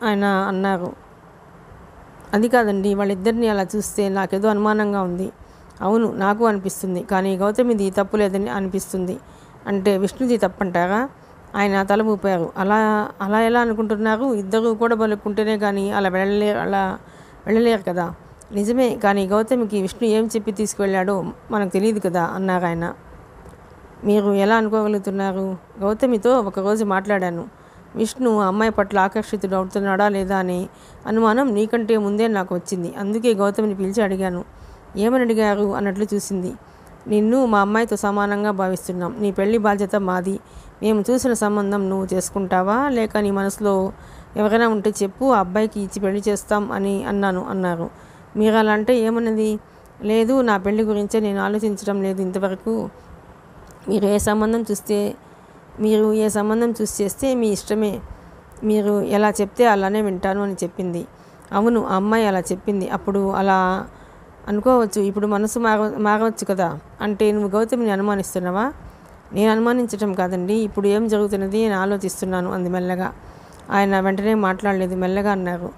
ఆయన అన్నారు. అది కాదండి, వాళ్ళిద్దరిని అలా చూస్తే నాకేదో అనుమానంగా ఉంది. అవును, నాకు అనిపిస్తుంది, కానీ గౌతమిది తప్పు లేదని అనిపిస్తుంది. అంటే విష్ణుది తప్పంటారా? ఆయన తల ఊపారు. అలా అలా ఎలా అనుకుంటున్నారు? ఇద్దరు కూడా బలుక్కుంటేనే కానీ అలా వెళ్ళలేరు కదా. నిజమే, కానీ గౌతమికి విష్ణు ఏం చెప్పి తీసుకువెళ్ళాడో మనకు తెలియదు కదా అన్నారు ఆయన. మీరు ఎలా అనుకోగలుగుతున్నారు? గౌతమితో ఒకరోజు మాట్లాడాను. విష్ణు ఆ అమ్మాయి పట్ల ఆకర్షితుడు అవుతున్నాడా లేదా అనే అనుమానం నీకంటే ముందే నాకు వచ్చింది. అందుకే గౌతమిని పిలిచి అడిగాను. ఏమని అడిగారు అన్నట్లు చూసింది. నిన్ను మా అమ్మాయితో సమానంగా భావిస్తున్నాం. నీ పెళ్లి బాధ్యత మాది. మేము చూసిన సంబంధం నువ్వు చేసుకుంటావా, లేక నీ మనసులో ఎవరైనా ఉంటే చెప్పు, ఆ అబ్బాయికి ఇచ్చి పెళ్లి చేస్తాం అని అన్నారు. మీరు అలా అంటే ఏమన్నది? లేదు, నా పెళ్లి గురించే నేను ఆలోచించడం లేదు ఇంతవరకు. మీరు ఏ సంబంధం చూసి చేస్తే మీ ఇష్టమే. మీరు ఎలా చెప్తే అలానే వింటాను అని చెప్పింది. అవును, ఆ అమ్మాయి అలా చెప్పింది. అప్పుడు అలా అనుకోవచ్చు, ఇప్పుడు మనసు మారవచ్చు కదా. అంటే నువ్వు గౌతమిని అనుమానిస్తున్నావా? నేను అనుమానించటం కాదండి, ఇప్పుడు ఏం జరుగుతున్నది అని ఆలోచిస్తున్నాను అంది మెల్లగా. ఆయన వెంటనే మాట్లాడలేదు. మెల్లగా అన్నారు.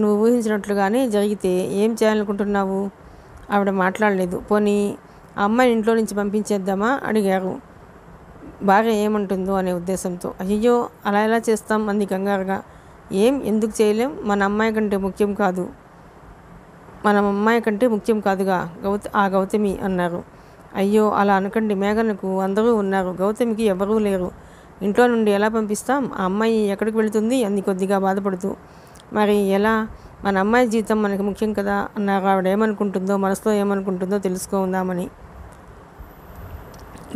నువ్వు ఊహించినట్లుగానే జరిగితే ఏం చేయాలనుకుంటున్నావు? ఆవిడ మాట్లాడలేదు. పోనీ ఆ అమ్మాయిని ఇంట్లో నుంచి పంపించేద్దామా అడిగారు, భార్య ఏమంటుందో అనే ఉద్దేశంతో. అయ్యో, అలా ఎలా చేస్తాం అంది కంగారుగా. ఎందుకు చేయలేం? మన అమ్మాయి కంటే ముఖ్యం కాదుగా గౌతమి అన్నారు. అయ్యో, అలా అనకండి. మేఘనకు అందరూ ఉన్నారు, గౌతమికి ఎవరూ లేరు. ఇంట్లో నుండి ఎలా పంపిస్తాం? ఆ అమ్మాయి ఎక్కడికి వెళుతుంది అంది కొద్దిగా బాధపడుతూ. మరి ఎలా? మన అమ్మాయి జీవితం మనకి ముఖ్యం కదా అన్నారు. ఆవిడ ఏమనుకుంటుందో, మనసులో ఏమనుకుంటుందో తెలుసుకుందామని.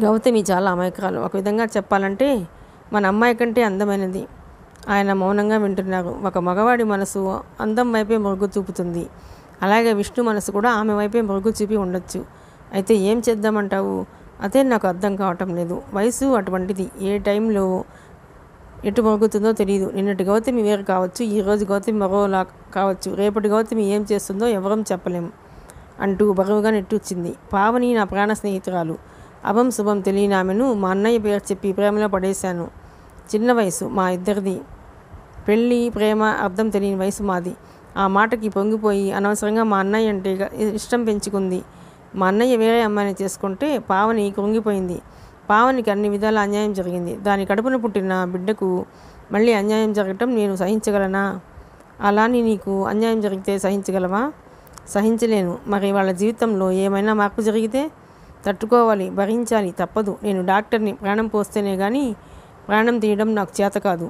గౌతమి చాలా అమాయకురాలు. ఒక విధంగా చెప్పాలంటే మన అమ్మాయి కంటే అందమైనది. ఆయన మౌనంగా వింటున్నారు. ఒక మగవాడి మనసు అందం వైపే మొగ్గు చూపుతుంది. అలాగే విష్ణు మనసు కూడా ఆమె వైపే మొగ్గు చూపి ఉండొచ్చు. అయితే ఏం చేద్దామంటావు? అదే నాకు అర్థం కావటం లేదు. వయసు అటువంటిది, ఏ టైంలో ఎటు మొగ్గుతుందో తెలియదు. నిన్నటి గౌతమి వేరు కావచ్చు, ఈరోజు గౌతమి మరోలా కావచ్చు. రేపటి గౌతమి ఏం చేస్తుందో ఎవరం చెప్పలేం అంటూ బరువుగా నెట్టూచింది. పావని నా ప్రాణ స్నేహితురాలు. అభం శుభం తెలియని ఆమెను మా అన్నయ్య పేరు చెప్పి ప్రేమలో పడేశాను. చిన్న వయసు మా ఇద్దరిది. పెళ్ళి, ప్రేమ అర్థం తెలియని వయసు మాది. ఆ మాటకి పొంగిపోయి అనవసరంగా మా అన్నయ్య అంటే ఇష్టం పెంచుకుంది. మా అన్నయ్య వేరే అమ్మాయిని చేసుకుంటే పావని కృంగిపోయింది. పావనికి అన్ని విధాల అన్యాయం జరిగింది. దాని కడుపున పుట్టిన బిడ్డకు మళ్ళీ అన్యాయం జరగటం నేను సహించగలనా? అలాని నీకు అన్యాయం జరిగితే సహించగలవా? సహించలేను. మరి వాళ్ళ జీవితంలో ఏమైనా మార్పు జరిగితే తట్టుకోవాలి, భరించాలి, తప్పదు. నేను డాక్టర్ని. ప్రాణం పోస్తేనే కానీ ప్రాణం తీయడం నాకు చేత కాదు.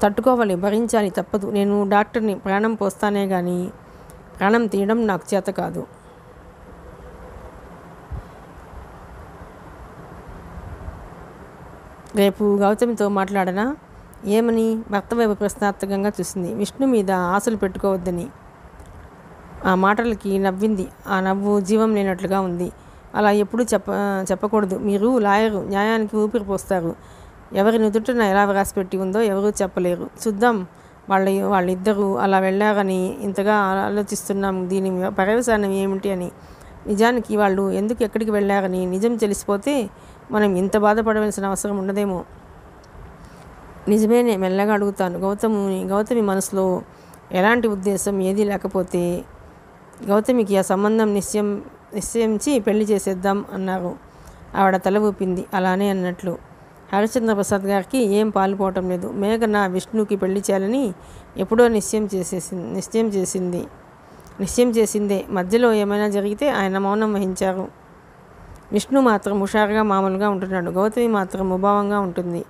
తట్టుకోవాలి, భరించాలి, తప్పదు. నేను డాక్టర్ని. ప్రాణం పోస్తానే కానీ ప్రాణం తీయడం నాకు చేత కాదు. రేపు గౌతమితో మాట్లాడనా? ఏమని? భర్త వైపు ప్రశ్నార్థకంగా చూసింది. విష్ణు మీద ఆశలు పెట్టుకోవద్దని. ఆ మాటలకి నవ్వింది. ఆ నవ్వు జీవం లేనట్లుగా ఉంది. అలా ఎప్పుడూ చెప్పకూడదు. మీరు లాయరు, న్యాయానికి ఊపిరి పోస్తారు. ఎవరి నుదుటన ఎలా రాసిపెట్టి ఉందో ఎవరూ చెప్పలేరు. చూద్దాం. వాళ్ళిద్దరూ అలా వెళ్ళారని ఇంతగా ఆలోచిస్తున్నాం. దీని పర్యవసానం ఏమిటి అని. నిజానికి వాళ్ళు ఎందుకు ఎక్కడికి వెళ్ళారని నిజం తెలిసిపోతే మనం ఇంత బాధపడవలసిన అవసరం ఉండదేమో. నిజమేనే, మెల్లగా అడుగుతాను. గౌతమి మనసులో ఎలాంటి ఉద్దేశం ఏదీ లేకపోతే గౌతమికి ఆ సంబంధం నిశ్చయించి పెళ్లి చేసేద్దాం అన్నారు. ఆవిడ తల ఊపింది. అలానే అన్నట్లు. హరిశ్చంద్ర ప్రసాద్ గారికి ఏం పాలుపోవటం లేదు. మేఘన విష్ణుకి పెళ్లి చేయాలని ఎప్పుడో నిశ్చయం చేసిందే. మధ్యలో ఏమైనా జరిగితే ఆయన మౌనం వహించారు. విష్ణు మాత్రం హుషారుగా మామూలుగా ఉంటున్నాడు. గౌతమి మాత్రం ముభావంగా ఉంటుంది.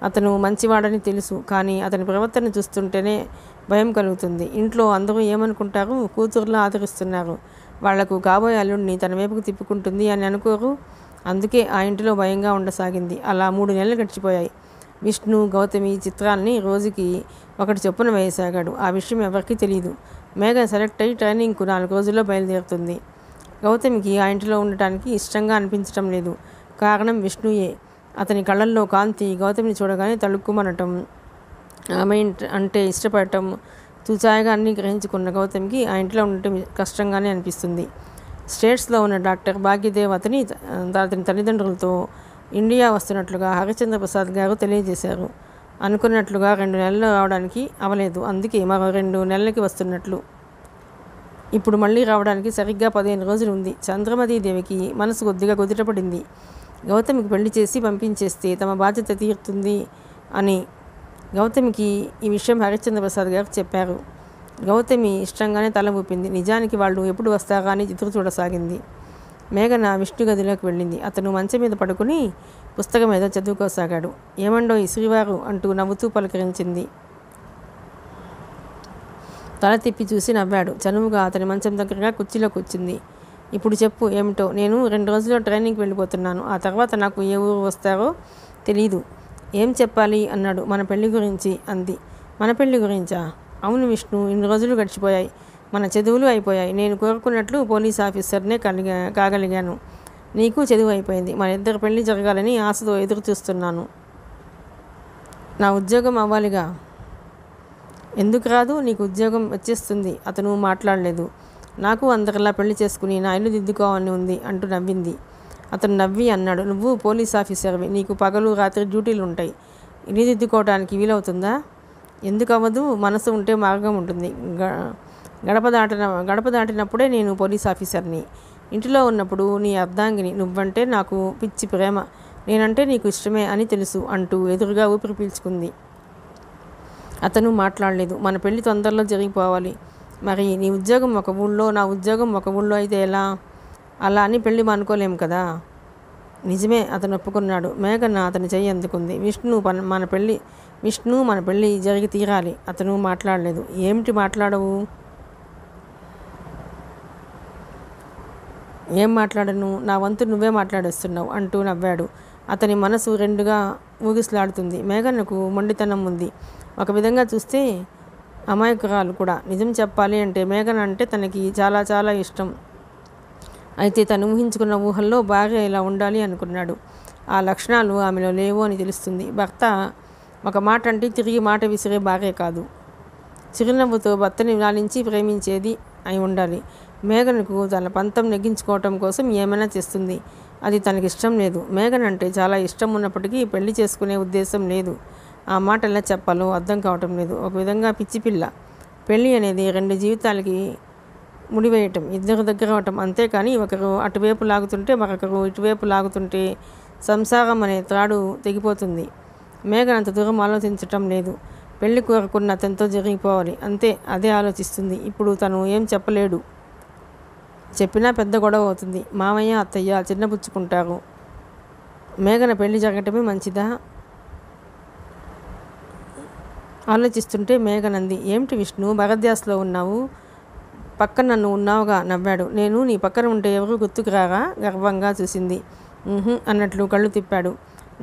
అతను మంచివాడని తెలుసు, కానీ అతని ప్రవర్తన చూస్తుంటేనే భయం కలుగుతుంది. ఇంట్లో అందరూ ఏమనుకుంటారు? కూతురులా ఆదరిస్తున్నారు. వాళ్లకు కాబోయే అల్లుడిని తన వైపుకు తిప్పుకుంటుంది అని అనుకోరు. అందుకే ఆ ఇంటిలో భయంగా ఉండసాగింది. అలా 3 నెలలు గడిచిపోయాయి. విష్ణు, గౌతమి చిత్రాల్ని రోజుకి ఒకటి చొప్పున వేయసాగాడు. ఆ విషయం ఎవరికీ తెలియదు. మేఘ సెలెక్ట్ అయ్యి ట్రైనింగ్కు 4 రోజుల్లో బయలుదేరుతుంది. గౌతమికి ఆ ఇంటిలో ఉండటానికి ఇష్టంగా అనిపించటం లేదు. కారణం విష్ణుయే. అతని కళ్ళల్లో కాంతి గౌతమిని చూడగానే తళుక్కుమనటం, ఆమె అంటే ఇష్టపడటం చూచాయిగా అన్నీ గ్రహించుకున్న గౌతమికి ఆ ఇంట్లో ఉండటం కష్టంగానే అనిపిస్తుంది. స్టేట్స్లో ఉన్న డాక్టర్ భాగ్యదేవ్ అతని తల్లిదండ్రులతో ఇండియా వస్తున్నట్లుగా హరిశ్చంద్ర ప్రసాద్ గారు తెలియజేశారు. అనుకున్నట్లుగా 2 నెలలు రావడానికి అవలేదు. అందుకే మరో 2 నెలలకి వస్తున్నట్లు. ఇప్పుడు మళ్ళీ రావడానికి సరిగ్గా 15 రోజులు ఉంది. చంద్రమతీదేవికి మనసు కొద్దిగా కుదుటపడింది. గౌతమికి పెళ్లి చేసి పంపించేస్తే తమ బాధ్యత తీరుతుంది అని. గౌతమికి ఈ విషయం హరిశ్చంద్ర ప్రసాద్ గారు చెప్పారు. గౌతమి ఇష్టంగానే తల ఊపింది. నిజానికి వాళ్ళు ఎప్పుడు వస్తారా అని ఎదురు చూడసాగింది. మేఘన విష్ణు గదిలోకి వెళ్ళింది. అతను మంచం మీద పడుకుని పుస్తకం ఏదో చదువుకోసాగాడు. ఏమండోయ్ శ్రీవారు అంటూ నవ్వుతూ పలకరించింది. తల తిప్పి చూసి నవ్వాడు. చనువుగా అతని మంచం దగ్గరగా కుర్చీలో కూర్చుంది. ఇప్పుడు చెప్పు ఏమిటో. నేను 2 రోజుల్లో ట్రైనింగ్కి వెళ్ళిపోతున్నాను. ఆ తర్వాత నాకు ఏ ఊరు వస్తారో తెలీదు. ఏం చెప్పాలి అన్నాడు. మన పెళ్లి గురించి అంది. మన పెళ్లి గురించా? అవును విష్ణు, ఇన్ని రోజులు గడిచిపోయాయి. మన చదువులు అయిపోయాయి. నేను కోరుకున్నట్లు పోలీస్ ఆఫీసర్నే కాగలిగాను. నీకు చదువు అయిపోయింది. మన ఇద్దరు పెళ్లి జరగాలని ఆశతో ఎదురు చూస్తున్నాను. నా ఉద్యోగం అవ్వాలిగా. ఎందుకు రాదు? నీకు ఉద్యోగం వచ్చేస్తుంది. అతను మాట్లాడలేదు. నాకు అందరిలా పెళ్లి చేసుకుని నా ఇల్లు దిద్దుకోవాలని ఉంది అంటూ నవ్వింది. అతను నవ్వి అన్నాడు, నువ్వు పోలీస్ ఆఫీసర్వి. నీకు పగలు రాత్రి డ్యూటీలు ఉంటాయి. ఇల్లు దిద్దుకోవడానికి వీలవుతుందా? ఎందుకు అవ్వదు? మనసు ఉంటే మార్గం ఉంటుంది. గడప దాటినప్పుడే నేను పోలీస్ ఆఫీసర్ని. ఇంటిలో ఉన్నప్పుడు నీ అర్ధాంగిని. నువ్వంటే నాకు పిచ్చి ప్రేమ. నేనంటే నీకు ఇష్టమే అని తెలుసు అంటూ ఎదురుగా ఊపిరి పీల్చుకుంది. అతను మాట్లాడలేదు. మన పెళ్లి తొందరలో జరిగిపోవాలి. మరి నీ ఉద్యోగం ఒక ఊళ్ళో, నా ఉద్యోగం ఒక ఊళ్ళో అయితే ఎలా? అలా అని పెళ్లి మానుకోలేము కదా. నిజమే, అతను ఒప్పుకున్నాడు. మేఘన అతని చెయ్యి అందుకుంది. విష్ణు మన పెళ్ళి జరిగి తీరాలి. అతను మాట్లాడలేదు. ఏమిటి మాట్లాడవు? ఏం మాట్లాడను? నా వంతు నువ్వే మాట్లాడేస్తున్నావు అంటూ నవ్వాడు. అతని మనసు 2గా ఊగిసలాడుతుంది. మేఘనకు మొండితనం ఉంది. ఒక విధంగా చూస్తే అమాయకురాలు కూడా. నిజం చెప్పాలి అంటే మేఘన అంటే తనకి చాలా చాలా ఇష్టం. అయితే తను ఊహించుకున్న ఊహల్లో భార్య ఇలా ఉండాలి అనుకున్నాడు. ఆ లక్షణాలు ఆమెలో లేవు అని తెలుస్తుంది. భర్త ఒక మాట అంటే తిరిగి మాట విసిరే భార్య కాదు. చిరునవ్వుతో భర్తని లాలించి ప్రేమించేది అయి ఉండాలి. మేఘనకు తన పంతం నెగ్గించుకోవటం కోసం ఏమైనా చేస్తుంది. అది తనకిష్టం లేదు. మేఘన అంటే చాలా ఇష్టం ఉన్నప్పటికీ పెళ్లి చేసుకునే ఉద్దేశం లేదు. ఆ మాట ఎలా చెప్పాలో అర్థం కావటం లేదు. ఒక విధంగా పిచ్చిపిల్ల. పెళ్ళి అనేది 2 జీవితాలకి ముడివేయటం, ఇద్దరు దగ్గర అవటం. అంతేకాని ఒకరు అటువైపు లాగుతుంటే మరొకరు ఇటువైపు లాగుతుంటే సంసారం అనే త్రాడు తెగిపోతుంది. మేఘన అంత దూరం ఆలోచించటం లేదు. పెళ్లి కోరుకున్న అతనితో జరిగిపోవాలి అంతే. అదే ఆలోచిస్తుంది. ఇప్పుడు తను ఏం చెప్పలేడు. చెప్పినా పెద్ద గొడవ అవుతుంది. మామయ్య అత్తయ్య చిన్నపుచ్చుకుంటారు. మేఘన పెళ్లి జరగటమే మంచిదా? ఆలోచిస్తుంటే మేఘనంది. ఏమిటి విష్ణు భగద్యాసలో ఉన్నావు? పక్కన నన్ను ఉన్నావుగా నవ్వాడు. నేను నీ పక్కన ఉంటే ఎవరు గుర్తుకు రాగా? గర్వంగా చూసింది. అన్నట్లు కళ్ళు తిప్పాడు.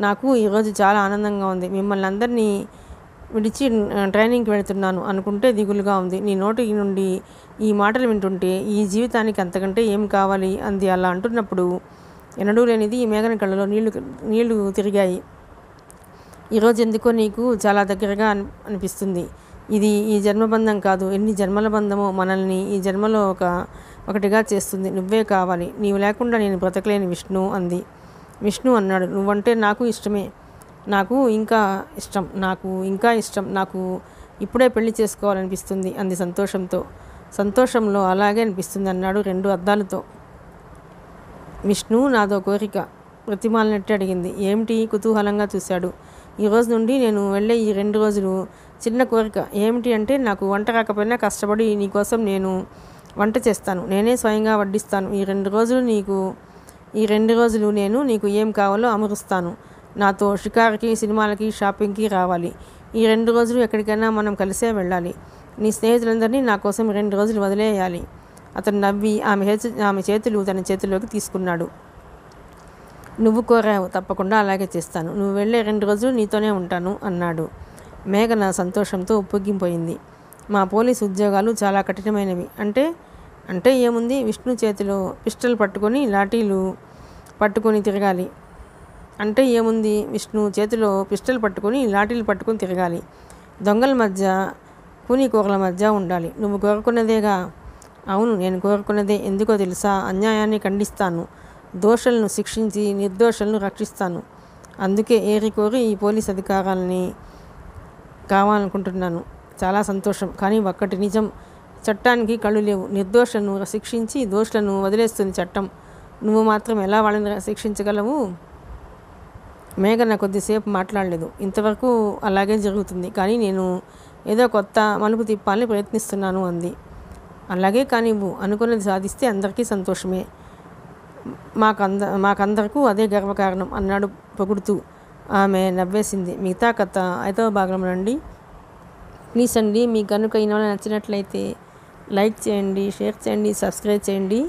నాకు ఈరోజు చాలా ఆనందంగా ఉంది. మిమ్మల్ని అందరినీ విడిచి ట్రైనింగ్కి వెళుతున్నాను అనుకుంటే దిగులుగా ఉంది. నీ నోటి నుండి ఈ మాటలు వింటుంటే ఈ జీవితానికి అంతకంటే ఏం కావాలి అంది. అలా అంటున్నప్పుడు ఎన్నడూ లేనిది ఈ మేఘన కళ్ళలో నీళ్లు తిరిగాయి. ఈరోజు ఎందుకో నీకు చాలా దగ్గరగా అనిపిస్తుంది. ఇది ఈ జన్మబంధం కాదు, ఎన్ని జన్మల బంధమో మనల్ని ఈ జన్మలో ఒకటిగా చేస్తుంది. నువ్వే కావాలి. నీవు లేకుండా నేను బ్రతకలేని విష్ణు అంది. విష్ణు అన్నాడు, నువ్వంటే నాకు ఇష్టమే. నాకు ఇంకా ఇష్టం. నాకు ఇప్పుడే పెళ్లి చేసుకోవాలనిపిస్తుంది అంది సంతోషంతో. సంతోషంలో అలాగే అనిపిస్తుంది అన్నాడు 2 అద్దాలతో. విష్ణు నాదో కోరిక ప్రతిమాలనట్టు అడిగింది. ఏమిటి? కుతూహలంగా చూశాడు. ఈ రోజు నుండి నేను వెళ్ళే ఈ 2 రోజులు చిన్న కోరిక. ఏమిటి అంటే నాకు వంట రాకపోయినా కష్టపడి నీకోసం నేను వంట చేస్తాను. నేనే స్వయంగా వడ్డిస్తాను. ఈ 2 రోజులు నేను నీకు ఏం కావాలో అమరుస్తాను. నాతో షికారుకి, సినిమాలకి, షాపింగ్కి రావాలి. ఈ 2 రోజులు ఎక్కడికైనా మనం కలిసే వెళ్ళాలి. నీ స్నేహితులందరినీ నా కోసం 2 రోజులు వదిలేయాలి. అతను నవ్వి ఆమె చేతులు తన చేతుల్లోకి తీసుకున్నాడు. నువ్వు కోరావు, తప్పకుండా అలాగే చేస్తాను. నువ్వు వెళ్ళే 2 రోజులు నీతోనే ఉంటాను అన్నాడు. మేఘన సంతోషంతో ఉప్పొంగిపోయింది. మా పోలీసు ఉద్యోగాలు చాలా కఠినమైనవి. అంటే అంటే ఏముంది, విష్ణు చేతిలో పిస్టల్ పట్టుకొని లాఠీలు పట్టుకొని తిరగాలి. అంటే ఏముంది, విష్ణు చేతిలో పిస్టల్ పట్టుకొని లాఠీలు పట్టుకొని తిరగాలి. దొంగల మధ్య కూనీకోకల మధ్య ఉండాలి. నువ్వు కోరుకున్నదేగా? అవును, నేను కోరుకున్నదే. ఎందుకో తెలుసా? అన్యాయాన్ని ఖండిస్తాను, దోషులను శిక్షించి నిర్దోషులను రక్షిస్తాను. అందుకే ఏరికోరి ఈ పోలీస్ అధికారాలని కావాలనుకుంటున్నాను. చాలా సంతోషం. కానీ ఒక్కటి నిజం, చట్టానికి కళ్ళు లేవు. నిర్దోషులను శిక్షించి దోషులను వదిలేస్తుంది చట్టం. నువ్వు మాత్రం ఎలా వాళ్ళని శిక్షించగలవు? మేఘన కొద్దిసేపు మాట్లాడలేదు. ఇంతవరకు అలాగే జరుగుతుంది, కానీ నేను ఏదో కొత్త మలుపు తిప్పాలని ప్రయత్నిస్తున్నాను అంది. అలాగే కానివ్వు, అనుకున్నది సాధిస్తే అందరికీ సంతోషమే. మాకందరకు అదే గర్వకారణం అన్నాడు పొగుడుతూ. ఆమె నవ్వేసింది. మిగతా కథ 5వ భాగం నుండి. ప్లీజ్ అండి, మీకు కనుక ఈ నవల నచ్చినట్లయితే లైక్ చేయండి, షేర్ చేయండి, సబ్స్క్రైబ్ చేయండి.